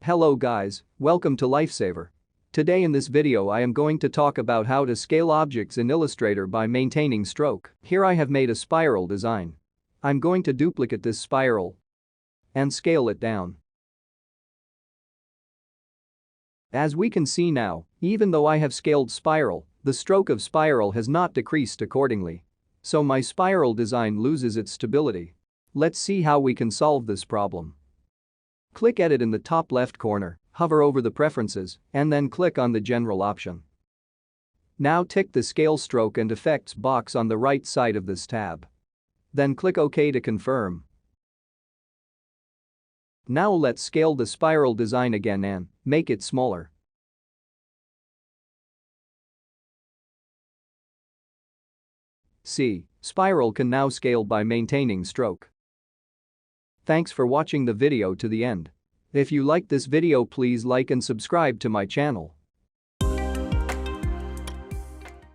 Hello guys, welcome to Lifesaver. Today in this video I am going to talk about how to scale objects in Illustrator by maintaining stroke. Here I have made a spiral design. I'm going to duplicate this spiral and scale it down. As we can see now, even though I have scaled spiral, the stroke of spiral has not decreased accordingly. So my spiral design loses its stability. Let's see how we can solve this problem. Click Edit in the top left corner, hover over the Preferences, and then click on the General option. Now tick the Scale Stroke and Effects box on the right side of this tab. Then click OK to confirm. Now let's scale the spiral design again and make it smaller. See, spiral can now scale by maintaining stroke. Thanks for watching the video to the end. If you like this video, please like and subscribe to my channel.